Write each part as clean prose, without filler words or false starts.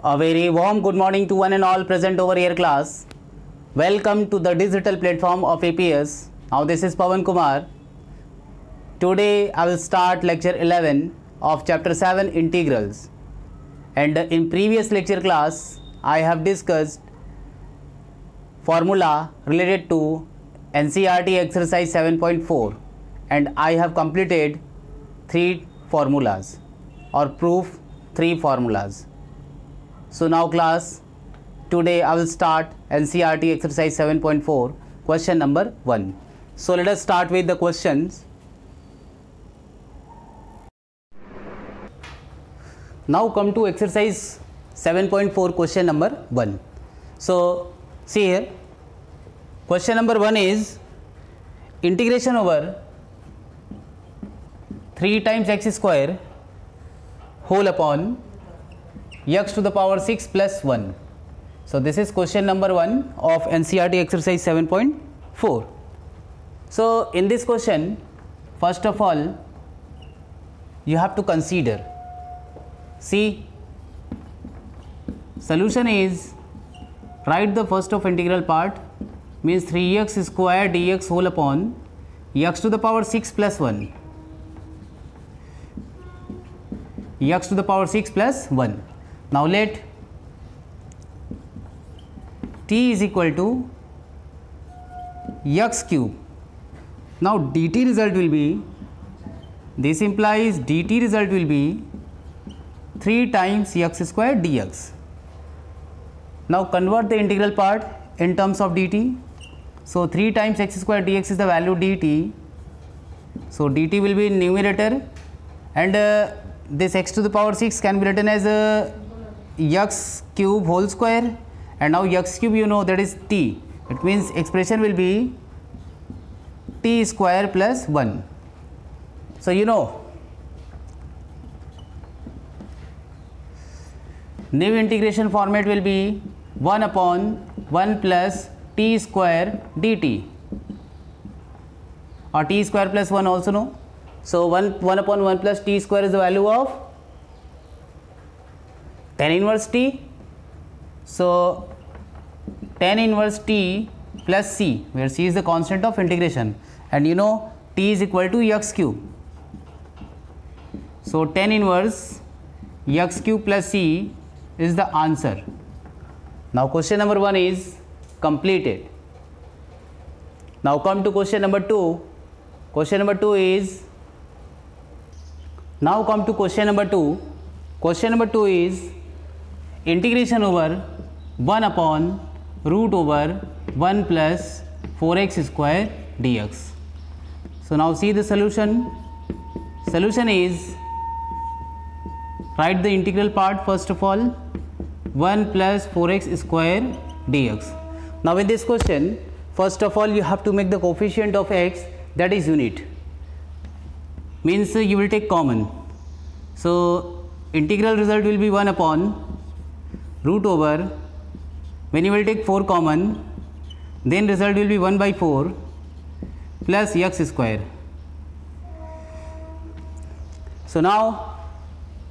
A very warm good morning to one and all present over here class. Welcome to the digital platform of APS. Now this is Pawan Kumar. Today I will start lecture 11 of chapter 7 integrals. And in previous lecture class I have discussed formula related to NCERT exercise 7.4 and I have completed 3 formulas or proof 3 formulas. So now class, today I will start NCERT exercise 7.4 question number 1. So let us start with the questions. Now come to exercise 7.4 question number 1. So see here, question number 1 is integration over 3 times x square whole upon x to the power 6 plus 1. So this is question number 1 of NCERT exercise 7.4. So in this question, first of all, you have to consider, see, solution is, write the first of integral part, means 3x square dx whole upon x to the power 6 plus 1. X to the power 6 plus 1. Now let t is equal to x cube. Now dt result will be, this implies dt result will be 3 times x square dx. Now convert the integral part in terms of dt. So 3 times x square dx is the value dt. So dt will be in numerator and this x to the power 6 can be written as x cube whole square, and now x cube you know that is t. It means expression will be t square plus 1. So you know new integration format will be 1 upon 1 plus t square dt, or t square plus 1 also know. So 1 upon 1 plus t square is the value of tan inverse t. So tan inverse t plus c, where c is the constant of integration, and you know t is equal to x cube. So tan inverse x cube plus c is the answer. Now question number 1 is completed. Now come to question number 2. Question number 2 is, now come to question number 2. Question number 2 is integration over 1 upon root over 1 plus 4x square dx. So now see the solution. Solution is, write the integral part first of all, 1 plus 4x square dx. Now in this question, first of all you have to make the coefficient of x, that is unit, means you will take common. So integral result will be 1 upon root over, when you will take 4 common, then result will be 1 by 4 plus x square. So now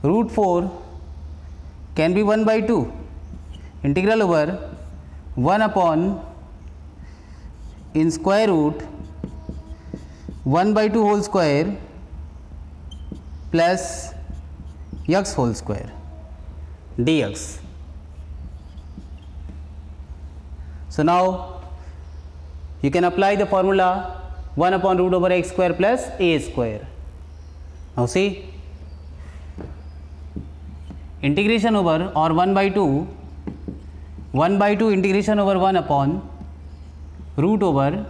root 4 can be 1 by 2, integral over 1 upon in square root 1 by 2 whole square plus x whole square dx. So now you can apply the formula 1 upon root over x square plus a square. Now see, integration over, or 1 by 2 integration over 1 upon root over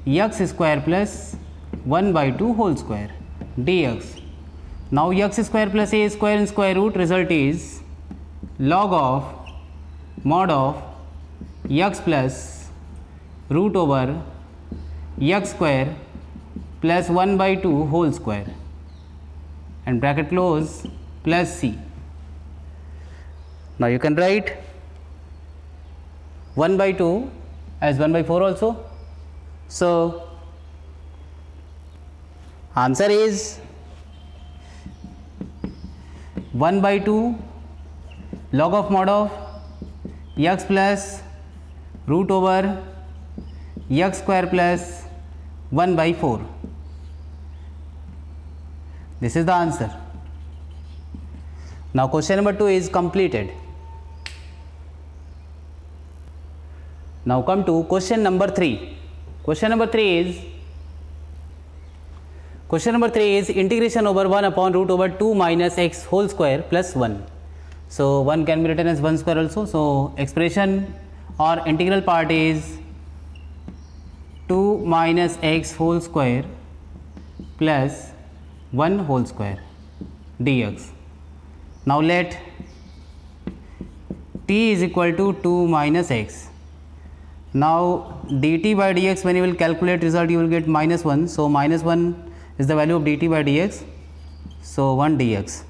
x square plus 1 by 2 whole square dx. Now x square plus a square in square root, result is log of mod of x plus root over x square plus 1 by 2 whole square, and bracket close, plus c. Now you can write 1 by 2 as 1 by 4 also. So answer is 1 by 2 log of mod of x plus root over x square plus 1 by 4. This is the answer. Now question number 2 is completed. Now come to question number 3. Question number 3 is integration over 1 upon root over 2 minus x whole square plus 1. So 1 can be written as 1 square also. So expression or integral part is 2 minus x whole square plus 1 whole square dx. Now let t is equal to 2 minus x. Now dt by dx, when you will calculate result, you will get minus 1. So minus 1 is the value of dt by dx. So 1 dx.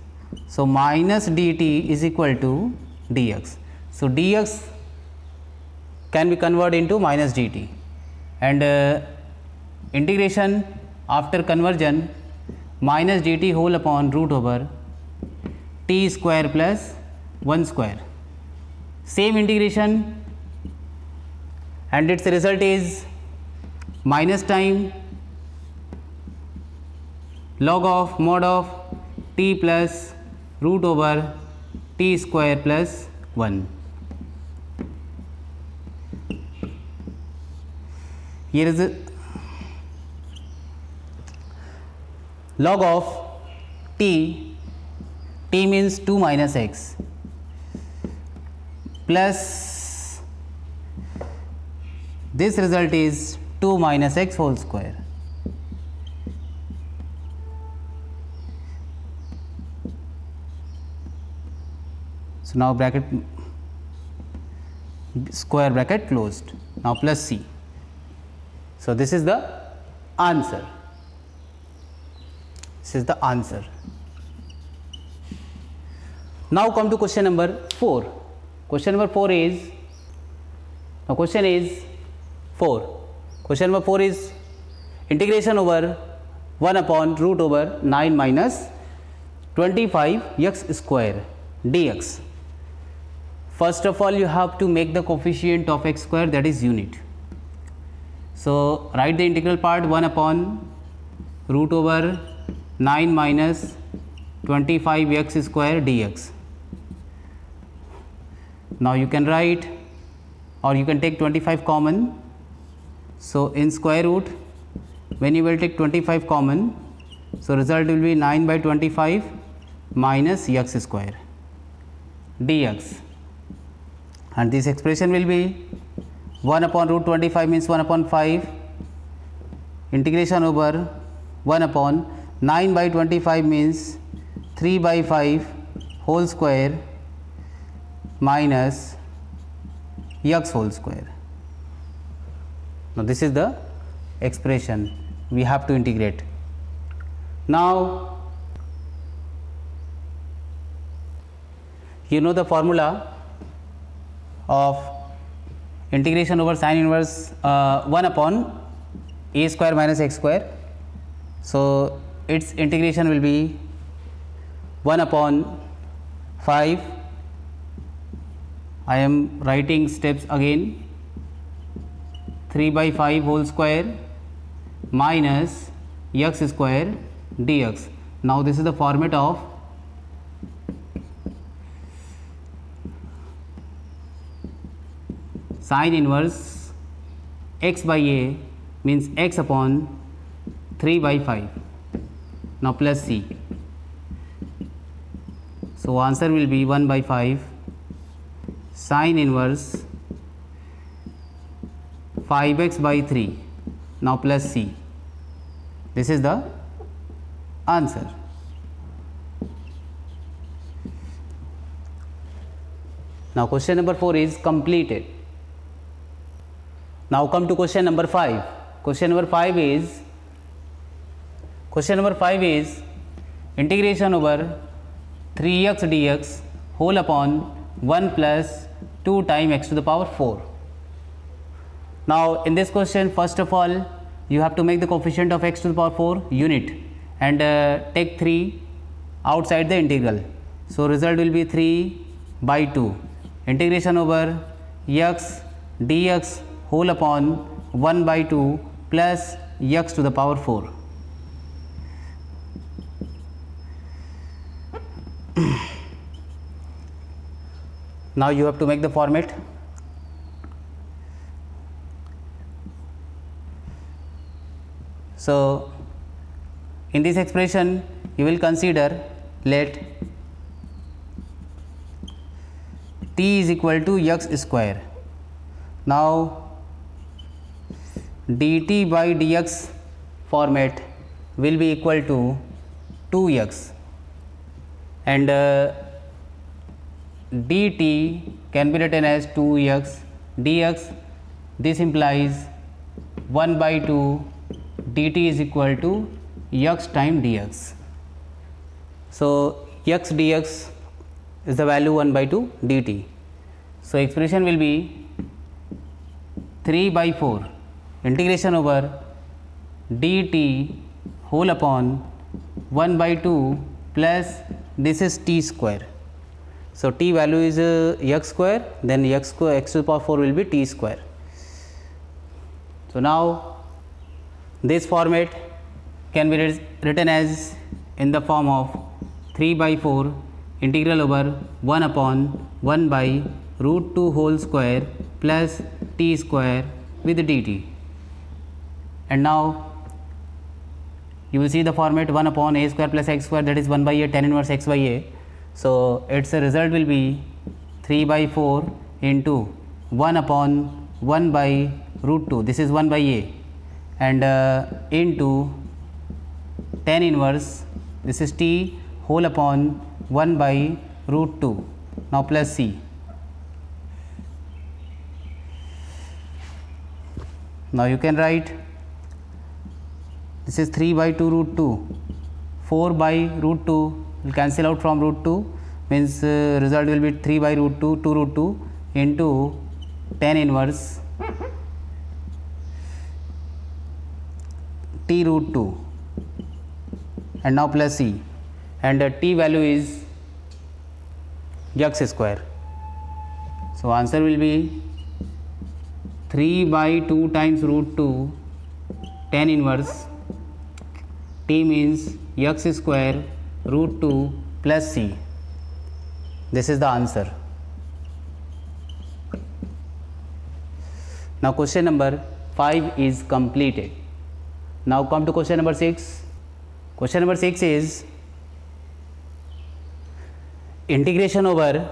So minus dt is equal to dx. So dx can be converted into minus dt, and integration after conversion minus dt whole upon root over t square plus 1 square. Same integration, and its result is minus time log of mod of t plus root over t square plus 1. Here is the log of t, t means 2 minus x plus this result is 2 minus x whole square. So now bracket square bracket closed. Now plus c. So this is the answer. This is the answer. Now come to question number 4. Question number 4 is, now question is 4. Question number 4 is integration over 1 upon root over 9 minus 25 x square dx. First of all, you have to make the coefficient of x square, that is unit. So write the integral part 1 upon root over 9 minus 25 x square dx. Now you can write, or you can take 25 common. So in square root, when you will take 25 common, so result will be 9 by 25 minus x square dx, and this expression will be 1 upon root 25 means 1 upon 5 integration over 1 upon 9 by 25 means 3 by 5 whole square minus x whole square. Now this is the expression we have to integrate. Now you know the formula of integration over sin inverse 1 upon a square minus x square. So its integration will be 1 upon 5. I am writing steps again, 3 by 5 whole square minus x square dx. Now this is the format of sin inverse x by a means x upon 3 by 5. Now plus c. So answer will be 1 by 5 sin inverse 5x by 3. Now plus c. This is the answer. Now question number 4 is completed. Now come to question number 5. Question number 5 is integration over 3x dx whole upon 1 plus 2 times x to the power 4. Now in this question, first of all you have to make the coefficient of x to the power 4 unit, and take 3 outside the integral. So result will be 3 by 2 integration over x dx whole upon 1 by 2 plus x to the power 4. Now you have to make the format. So in this expression you will consider, let t is equal to x square. Now dt by dx format will be equal to 2x, and dt can be written as 2x dx. This implies 1 by 2 dt is equal to x time dx. So x dx is the value 1 by 2 dt. So expression will be 3 by 4 integration over dt whole upon 1 by 2 plus this is t square. So t value is x square, then x square x to the power 4 will be t square. So now this format can be written as in the form of 3 by 4 integral over 1 upon 1 by root 2 whole square plus t square with dt. And now you will see the format 1 upon a square plus x square, that is 1 by a tan inverse x by a. So its result will be 3 by 4 into 1 upon 1 by root 2, this is 1 by a, and into tan inverse, this is t whole upon 1 by root 2, now plus c. Now you can write, this is 3 by 2 root 2, 4 by root 2 will cancel out from root 2, means result will be 3 by root 2, 2 root 2 into tan inverse t root 2, and now plus c, and t value is x square. So answer will be 3 by 2 times root 2 tan inverse t means x square root 2 plus c. This is the answer. Now question number 5 is completed. Now come to question number 6. Question number 6 is integration over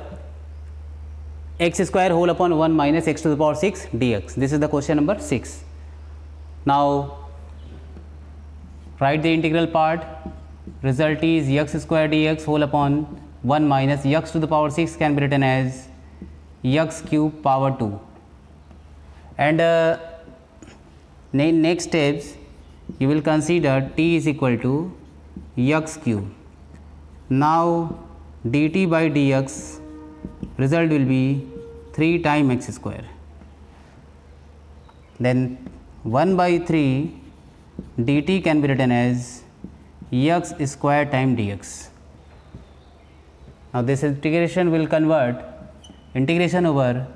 x square whole upon 1 minus x to the power 6 dx. This is the question number 6. Now write the integral part. Result is x square dx whole upon 1 minus x to the power 6 can be written as x cube power 2. And next steps you will consider t is equal to x cube. Now dt by dx result will be 3 times x square. Then 1 by 3 dt can be written as x square times dx. Now this integration will convert integration over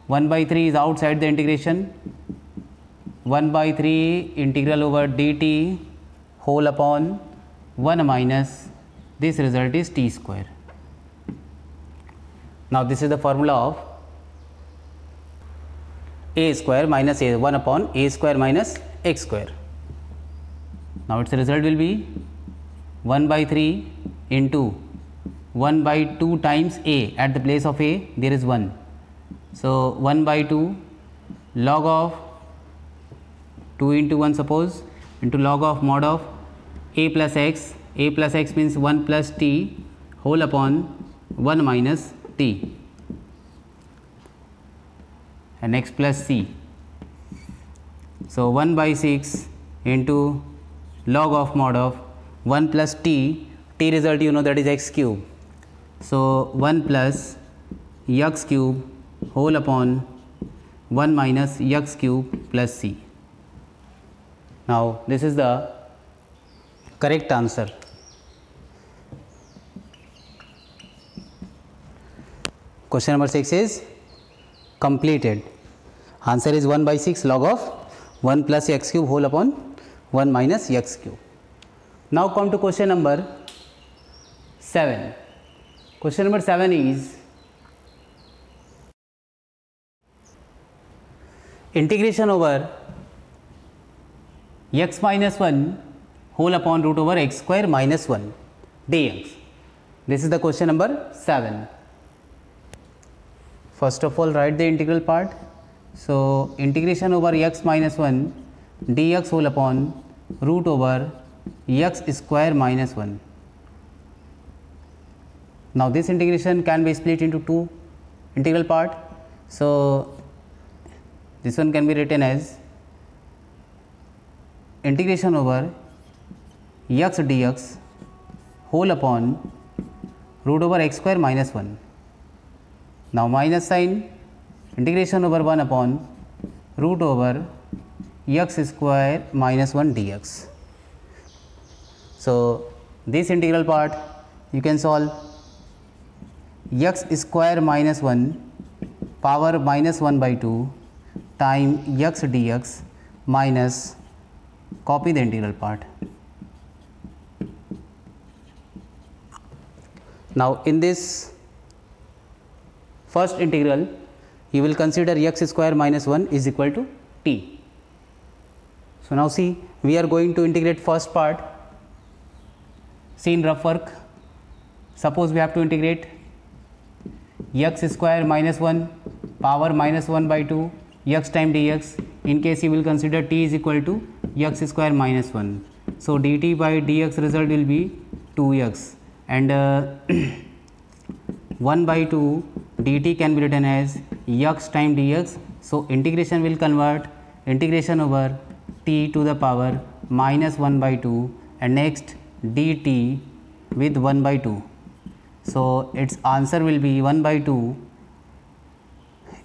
1 by 3 is outside the integration, 1 by 3 integral over dt whole upon 1 minus this result is t square. Now this is the formula of a square minus a 1 upon a square minus x square. Now its result will be 1 by 3 into 1 by 2 times a, at the place of a there is 1. So 1 by 2 log of 2 into 1 suppose into log of mod of a plus x means 1 plus t whole upon 1 minus t, and x plus c. So 1 by 6 into log of mod of 1 plus t result you know that is x cube. So 1 plus x cube whole upon 1 minus x cube plus c. Now this is the correct answer. Question number 6 is completed. Answer is 1 by 6 log of 1 plus x cube whole upon 1 minus x cube. Now come to question number 7. Question number 7 is integration over x minus 1 whole upon root over x square minus 1 dx. This is the question number 7. First of all, write the integral part. So, integration over x minus 1 dx whole upon root over x square minus 1. Now, this integration can be split into two integral part. So, this one can be written as integration over x dx whole upon root over x square minus 1. Now, minus sign, integration over 1 upon root over x square minus 1 dx. So, this integral part you can solve x square minus 1 power minus 1 by 2 time x dx minus, copy the integral part. Now, in this first integral, you will consider x square minus 1 is equal to t. So, now see, we are going to integrate first part. See in rough work, suppose we have to integrate x square minus 1 power minus 1 by 2 x time dx. In case you will consider t is equal to x square minus 1. So, dt by dx result will be 2x, and 1 by 2 dt can be written as x time dx. So, integration will convert integration over t to the power minus 1 by 2 and next dt with 1 by 2. So, its answer will be 1 by 2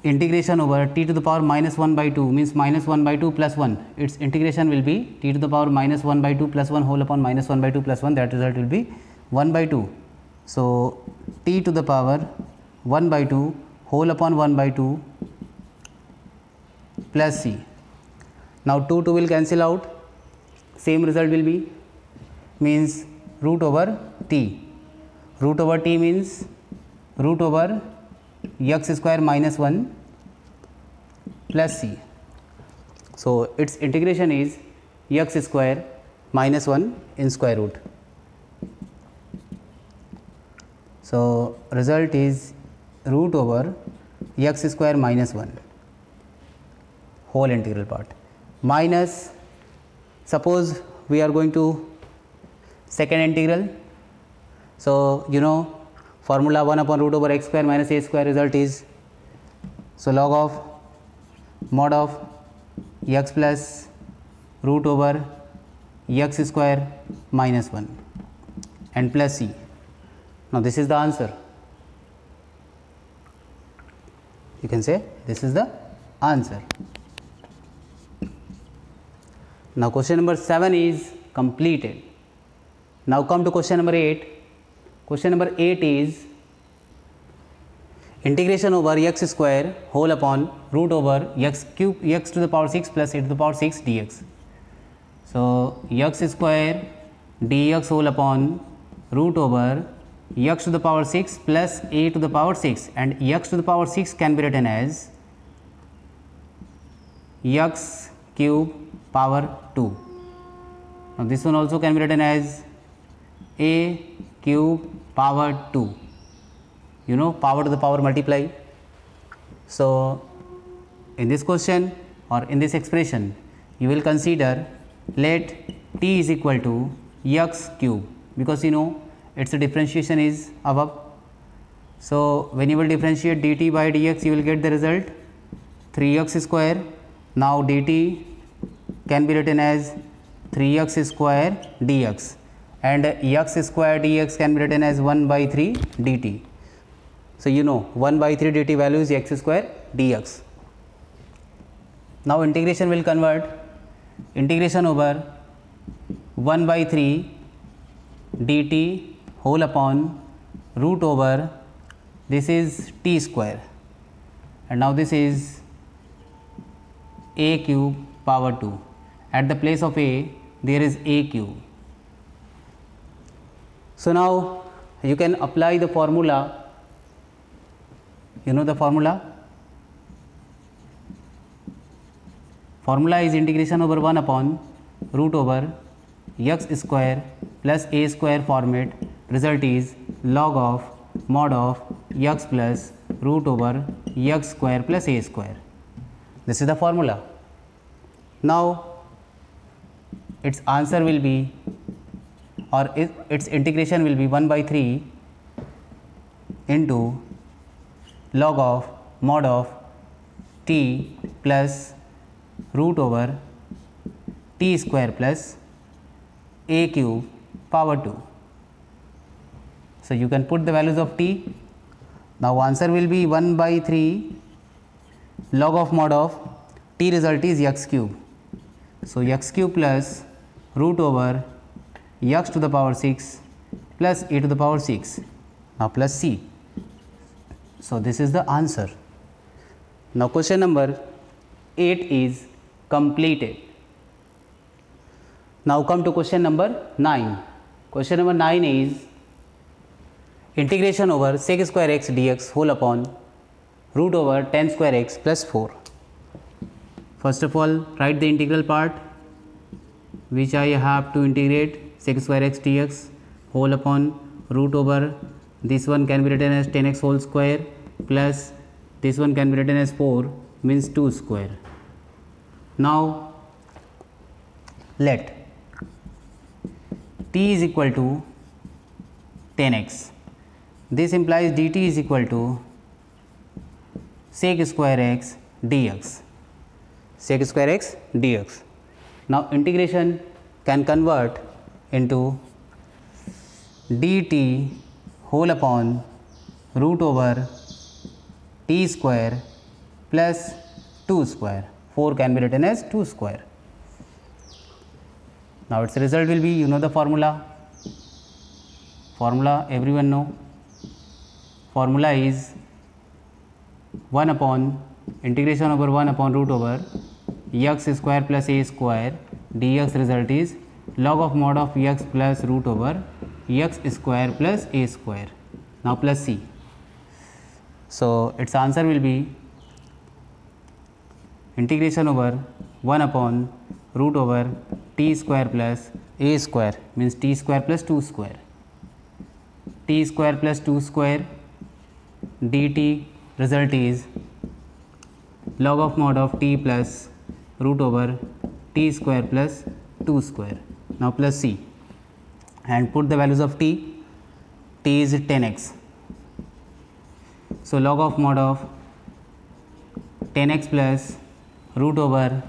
integration over t to the power minus 1 by 2 means minus 1 by 2 plus 1. Its integration will be t to the power minus 1 by 2 plus 1 whole upon minus 1 by 2 plus 1, that result will be 1 by 2. So, t to the power 1 by 2 whole upon 1 by 2 plus c. Now, 2 will cancel out, same result will be means root over t. Root over t means root over x square minus 1 plus c. So, its integration is x square minus 1 in square root. So, result is root over x square minus 1 whole integral part minus, suppose we are going to second integral. So, you know formula 1 upon root over x square minus a square, result is, so log of mod of x plus root over x square minus 1 and plus c. Now, this is the answer. You can say this is the answer. Now, question number 7 is completed. Now, come to question number 8. Question number 8 is integration over x square whole upon root over x cube x to the power 6 plus a to the power 6 dx. So, x square dx whole upon root over x to the power 6 plus a to the power 6, and x to the power 6 can be written as x cube power 2. Now, this one also can be written as a cube power 2, you know power to the power multiply. So, in this question or in this expression you will consider let t is equal to x cube, because you know its differentiation is above. So, when you will differentiate dt by dx, you will get the result 3x square. Now, dt can be written as 3x square dx, and x square dx can be written as 1 by 3 dt. So, you know 1 by 3 dt value is x square dx. Now, integration will convert integration over 1 by 3 dt whole upon root over this is t square, and now this is a cube power 2. At the place of a there is a cube. So now you can apply the formula. You know the formula? Formula is integration over 1 upon root over x square plus a square format. Result is log of mod of x plus root over x square plus a square. This is the formula. Now its answer will be, or its integration will be 1 by 3 into log of mod of t plus root over t square plus a cube power 2. So you can put the values of t. Now answer will be 1 by 3 log of mod of t, result is x cube. So x cube plus root over x to the power 6 plus a to the power 6, now plus c. So this is the answer. Now question number 8 is completed. Now come to question number 9. Question number 9 is integration over sec square x dx whole upon root over tan square x plus 4. First of all, write the integral part which I have to integrate sec square x dx whole upon root over, this one can be written as 10x whole square plus this one can be written as 4, means 2 square. Now let t is equal to 10x. This implies dt is equal to sec square x dx. Sec square x dx. Now integration can convert into dt whole upon root over t square plus 2 square. 4 can be written as 2 square. Now its result will be, you know the formula. Formula everyone know. Formula is 1 upon integration over 1 upon root over x square plus a square dx, result is log of mod of x plus root over x square plus a square, now plus c. So its answer will be integration over 1 upon root over t square plus a square, means t square plus 2 square, t square plus 2 square dt, result is log of mod of t plus root over t square plus 2 square, now plus c, and put the values of t. T is 10x. So log of mod of 10x plus root over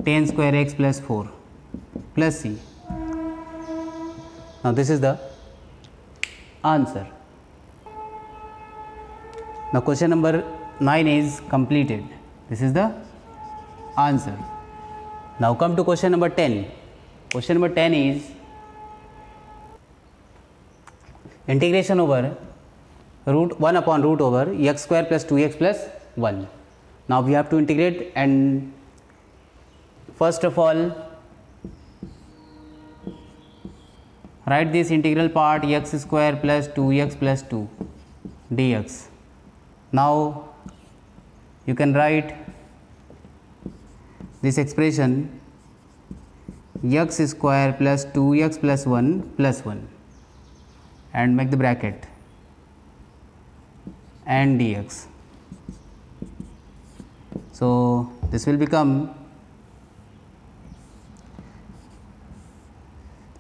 10 square x plus 4 plus c. Now this is the answer. Now question number 9 is completed. This is the answer. Now come to question number 10. Question number 10 is integration over root 1 upon root over x square plus 2x plus 1. Now we have to integrate, and first of all write this integral part x square plus 2x plus 2 dx. Now you can write this expression x square plus 2x plus 1 and make the bracket and dx. So this will become,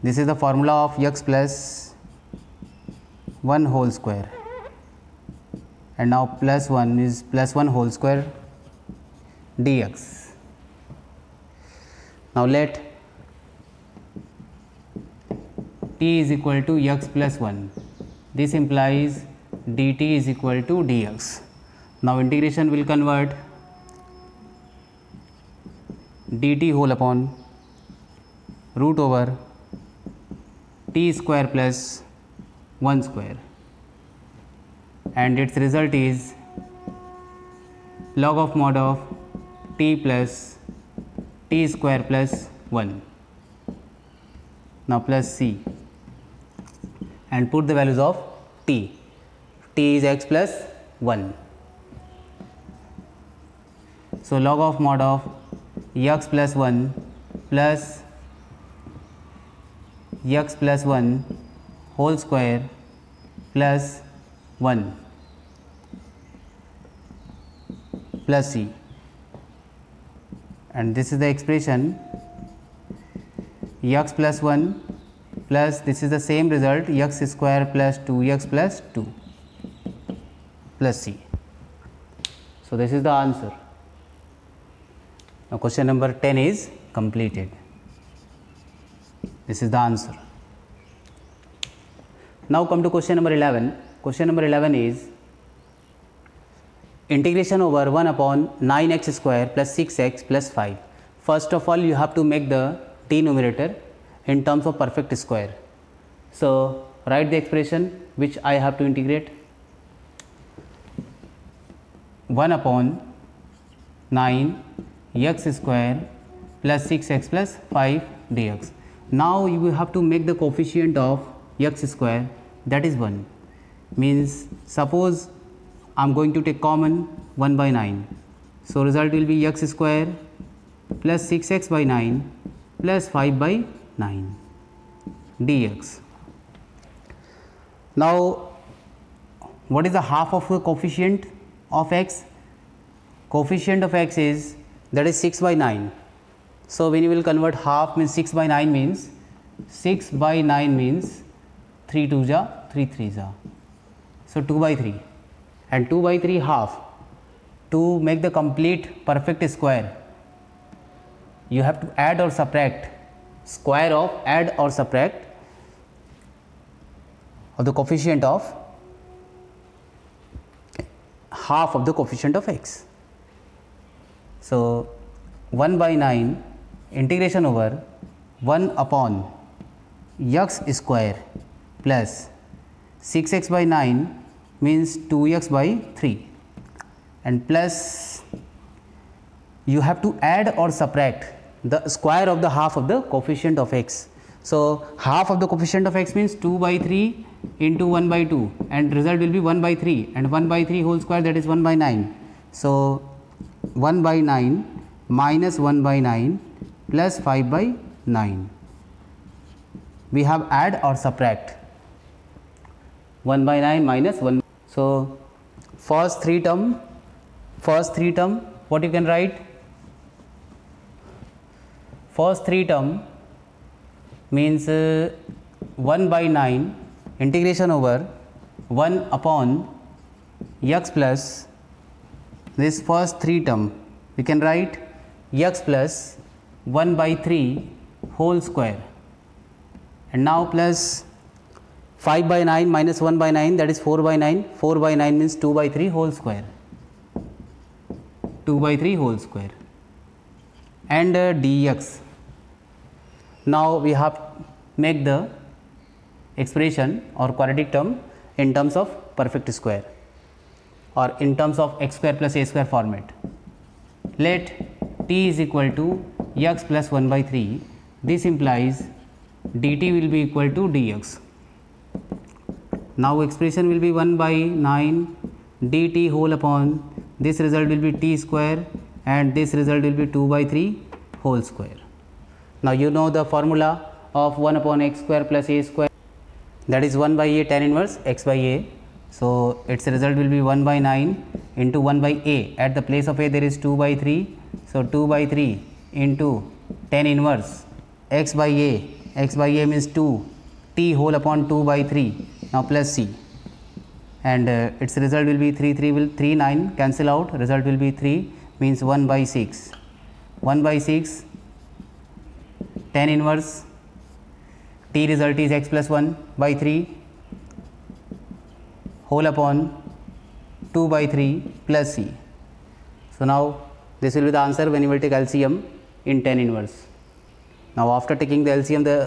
this is the formula of x plus 1 whole square, and now plus 1 is plus 1 whole square dx. Now let t is equal to x plus 1. This implies dt is equal to dx. Now integration will convert dt whole upon root over t square plus 1 square and its result is log of mod of t plus t square plus 1. Now plus c and put the values of t. T is x plus 1. So log of mod of x plus 1 plus x plus 1 whole square plus 1 plus c, and this is the expression x plus 1 plus this is the same result x square plus 2x plus 2 plus c. So this is the answer. Now question number 10 is completed. This is the answer. Now come to question number 11. Question number 11 is integration over 1 upon 9x square plus 6x plus 5. First of all, you have to make the t numerator in terms of perfect square. So write the expression which I have to integrate. 1 upon 9 x square plus 6x plus 5 dx. Now you will have to make the coefficient of x square, that is 1. Means suppose I am going to take common 1 by 9. So result will be x square plus 6x by 9 plus 5 by 9 dx. Now what is the half of the coefficient of x? Coefficient of x is, that is 6 by 9. So when you will convert half, means 6 by 9 means 6 by 9 means 3 2 ja 3 3 ja. So 2 by 3 and 2 by 3 half. To make the complete perfect square, you have to add or subtract square of add or subtract of the coefficient of half of the coefficient of x. So 1 by 9 integration over 1 upon x square plus 6x by 9 means 2x by 3 and plus you have to add or subtract the square of the half of the coefficient of x. So half of the coefficient of x means 2 by 3 into 1 by 2 and result will be 1 by 3 and 1 by 3 whole square, that is 1 by 9. So 1 by 9 minus 1 by 9 plus 5 by 9. We have add or subtract 1 by 9 minus 1. So first three term what you can write? First three term means 1 by 9 integration over 1 upon x plus this first three term we can write x plus 1 by 3 whole square and now plus 5 by 9 minus 1 by 9, that is 4 by 9. 4 by 9 means 2 by 3 whole square. 2 by 3 whole square and dx. Now we have make the expression or quadratic term in terms of perfect square or in terms of x square plus a square format. Let t is equal to x plus 1 by 3. This implies dt will be equal to dx. Now expression will be 1 by 9 dt whole upon this result will be t square and this result will be 2 by 3 whole square. Now you know the formula of 1 upon x square plus a square, that is 1 by a tan inverse x by a. So its result will be 1 by 9 into 1 by a. At the place of a there is 2 by 3. So 2 by 3 into tan inverse x by a. X by a means 2 t whole upon 2 by 3. Now plus c and its result will be 3 9 cancel out, result will be 3 means 1 by 6. 1 by 6 tan inverse t result is x plus 1 by 3 whole upon 2 by 3 plus c. So now this will be the answer when you will take LCM in tan inverse. Now after taking the LCM the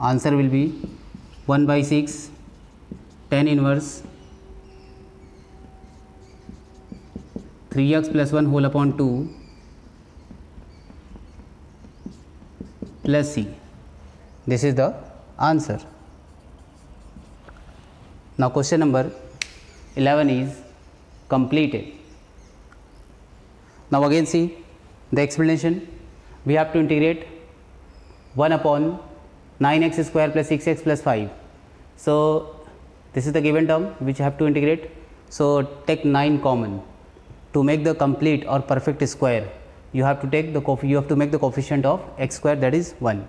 answer will be 1 by 6 tan inverse 3x plus 1 whole upon 2 plus c. This is the answer. Now question number 11 is completed. Now again see the explanation. We have to integrate 1 upon 9x square plus 6x plus 5. So this is the given term which you have to integrate. So take 9 common. To make the complete or perfect square, you have to take the make the coefficient of x square, that is 1.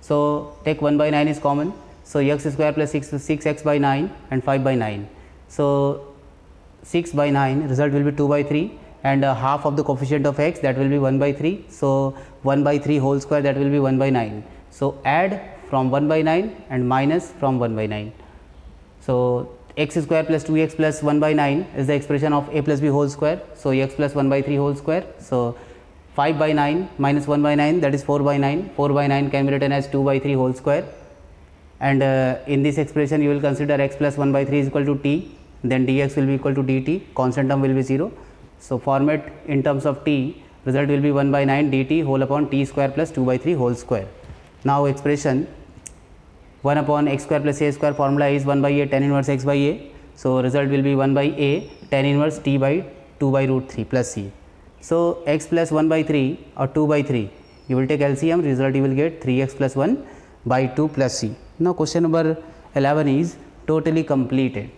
So take 1 by 9 is common. So x square plus 6x by 9 and 5 by 9. So 6 by 9 result will be 2 by 3, and half of the coefficient of x, that will be 1 by 3. So 1 by 3 whole square, that will be 1 by 9. So add from 1 by 9 and minus from 1 by 9. So x square plus 2x plus 1 by 9 is the expression of a plus b whole square. So x plus 1 by 3 whole square. So 5 by 9 minus 1 by 9, that is 4 by 9. 4 by 9 can be written as 2 by 3 whole square. And in this expression you will consider x plus 1 by 3 is equal to t, then dx will be equal to dt, constant term will be 0. So format in terms of t, result will be 1 by 9 dt whole upon t square plus 2 by 3 whole square. Now expression 1 upon x square plus a square formula is 1 by a tan inverse x by a. So result will be 1 by a tan inverse t by 2 by root 3 plus c. So x plus 1 by 3 or 2 by 3, you will take LCM, result you will get 3x plus 1 by 2 plus c. Now question number 11 is totally completed.